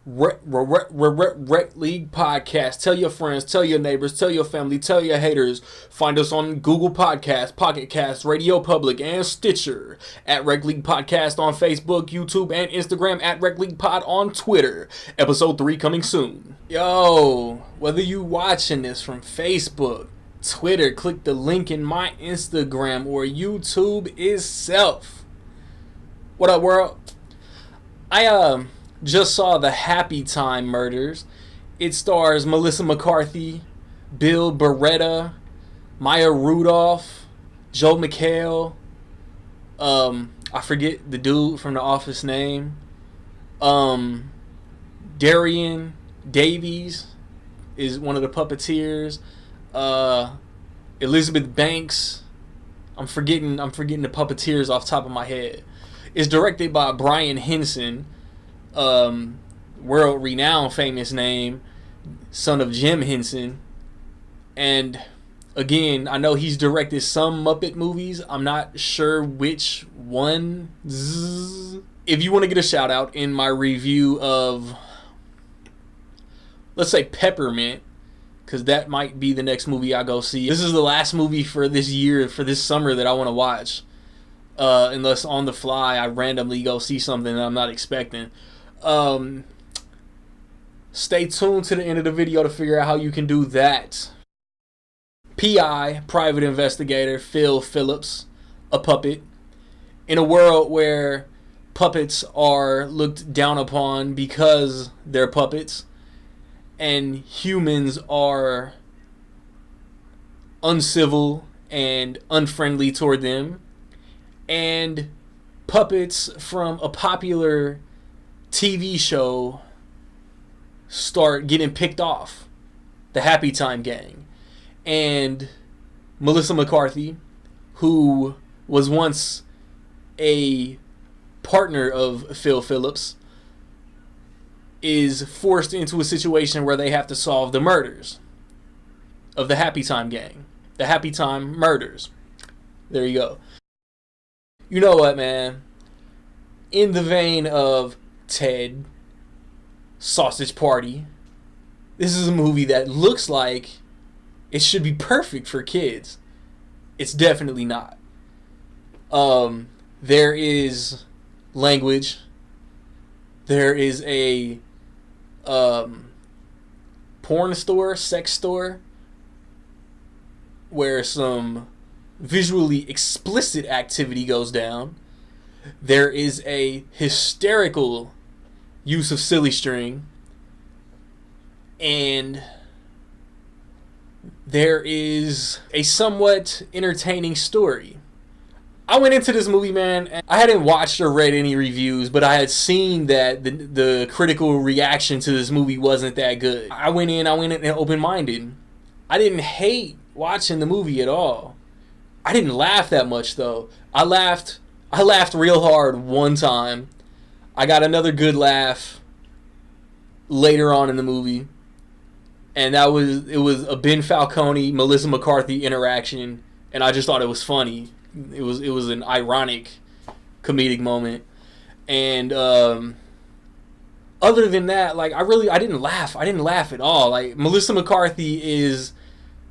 Rec League Podcast. Tell your friends, tell your neighbors, tell your family, tell your haters. Find us on Google Podcasts, Pocket Casts, Radio Public, and Stitcher. At Rec League Podcast on Facebook, YouTube, and Instagram. At Rec League Pod on Twitter. Episode 3 coming soon. Yo, whether you watching this from Facebook, Twitter, click the link in my Instagram, or YouTube itself. What up, world? I just saw the Happytime Murders. It stars Melissa McCarthy, Bill Beretta, Maya Rudolph, Joel McHale. I forget the dude from The Office name. Darian Davies is one of the puppeteers. Elizabeth Banks. I'm forgetting the puppeteers off the top of my head. It's directed by Brian Henson, world-renowned famous name, son of Jim Henson. And again, I know he's directed some Muppet movies. I'm not sure which one. If you want to get a shout out in my review of, let's say, Peppermint, because that might be the next movie I go see. This is the last movie for this year, for this summer, that I want to watch. Unless on the fly I randomly go see something that I'm not expecting. Stay tuned to the end of the video to figure out how you can do that. PI, private investigator, Phil Phillips, a puppet. In a world where puppets are looked down upon because they're puppets, and humans are uncivil and unfriendly toward them, and puppets from a popular TV show start getting picked off, the Happytime Gang. And Melissa McCarthy, who was once a partner of Phil Phillips, is forced into a situation where they have to solve the murders of the Happytime Gang. The Happytime Murders. There you go. You know what, man? In the vein of Ted, Sausage Party, this is a movie that looks like it should be perfect for kids. It's definitely not. There is language. There is a porn store, sex store, where some visually explicit activity goes down. There is a hysterical use of silly string, and there is a somewhat entertaining story. I went into this movie, man, and I hadn't watched or read any reviews, but I had seen that the critical reaction to this movie wasn't that good. I went in open-minded. I didn't hate watching the movie at all. I didn't laugh that much, though. I laughed real hard one time. I got another good laugh later on in the movie, and it was a Ben Falcone, Melissa McCarthy interaction, and I just thought it was funny. It was an ironic comedic moment, and other than that, like, I didn't laugh at all. Like, Melissa McCarthy is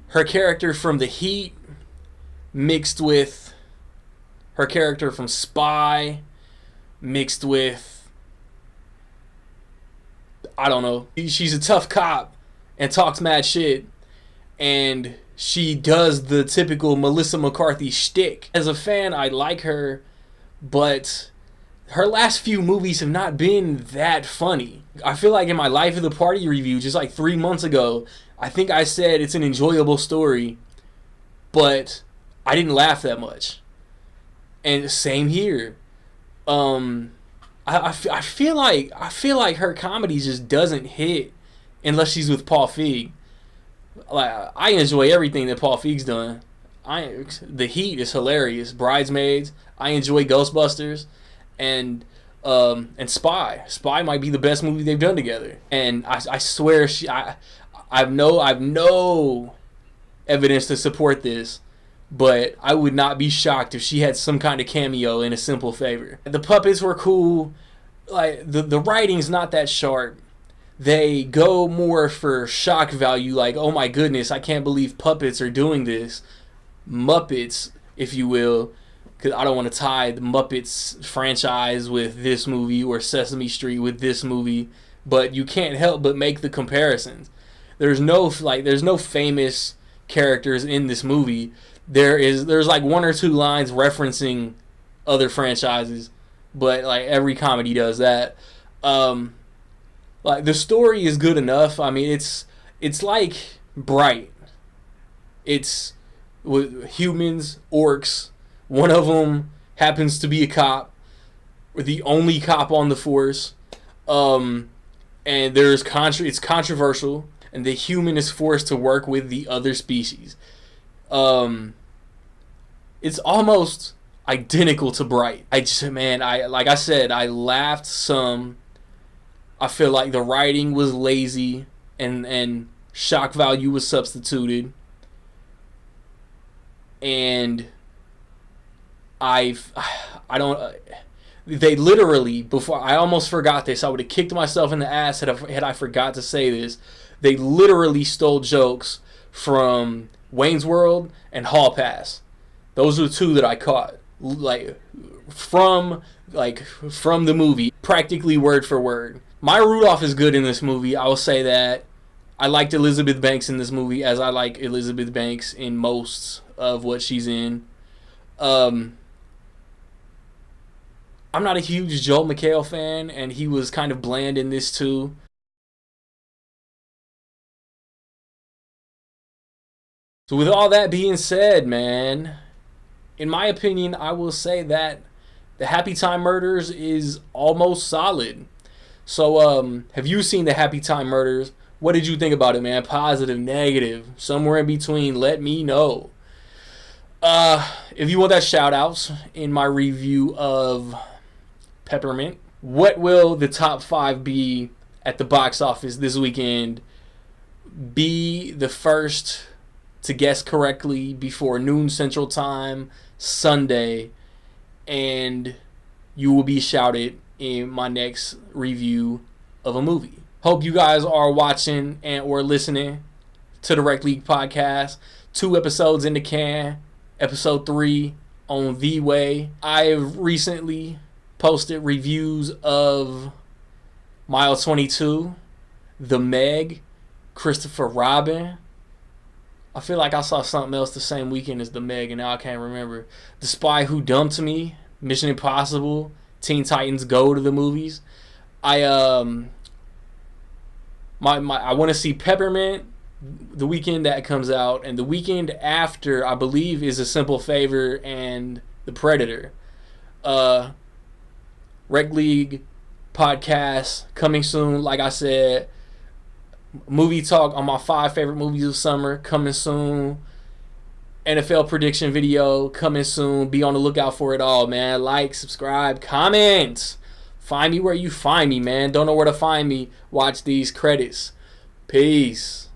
her character from The Heat mixed with her character from Spy mixed with, I don't know, she's a tough cop and talks mad shit, and she does the typical Melissa McCarthy shtick. As a fan, I like her, but her last few movies have not been that funny. I feel like in my Life of the Party review, just like 3 months ago, I think I said it's an enjoyable story, but I didn't laugh that much. And same here. I feel like her comedy just doesn't hit unless she's with Paul Feig. Like, I enjoy everything that Paul Feig's done. The Heat is hilarious. Bridesmaids. I enjoy Ghostbusters, and Spy. Spy might be the best movie they've done together. And I swear I've no evidence to support this, but I would not be shocked if she had some kind of cameo in A Simple Favor. The puppets were cool. Like, the writing's not that sharp. they go more for shock value, like, oh my goodness, I can't believe puppets are doing this. Muppets, if you will, because I don't want to tie the Muppets franchise with this movie or Sesame Street with this movie, but you can't help but make the comparisons. There's no famous characters in this movie. There's like one or two lines referencing other franchises, but like every comedy does that. Like the story is good enough. I mean, it's like Bright. It's with humans, orcs. One of them happens to be a cop, or the only cop on the force. And it's controversial, and the human is forced to work with the other species. It's almost identical to Bright. Like I said, I laughed some. I feel like the writing was lazy, and shock value was substituted. And they literally, before I almost forgot this, I would have kicked myself in the ass had I forgot to say this. They literally stole jokes from Wayne's World and Hall Pass. Those are the two that I caught, from the movie, practically word for word. Maya Rudolph is good in this movie. I will say that. I liked Elizabeth Banks in this movie, as I like Elizabeth Banks in most of what she's in. I'm not a huge Joel McHale fan, and he was kind of bland in this too. So with all that being said, man, in my opinion, I will say that the Happytime Murders is almost solid. So, have you seen the Happytime Murders? What did you think about it, man? Positive, negative, somewhere in between? Let me know. If you want that shout outs in my review of Peppermint, what will the top 5 be at the box office this weekend? Be the first to guess correctly before noon Central Time Sunday, and you will be shouted in my next review of a movie. Hope you guys are watching and or listening to the Rec League podcast. 2 episodes in the can. Episode 3 on the way. I've recently posted reviews of Mile 22, The Meg, Christopher Robin. I feel like I saw something else the same weekend as The Meg, and now I can't remember. The Spy Who Dumped Me, Mission Impossible, Teen Titans Go to the movies. I want to see Peppermint the weekend that comes out, and the weekend after, I believe, is A Simple Favor and The Predator. Rec League podcast coming soon. Like I said, movie talk on my 5 favorite movies of summer coming soon. NFL prediction video coming soon. Be on the lookout for it all, man. Like, subscribe, comment. Find me where you find me, man. Don't know where to find me. Watch these credits. Peace.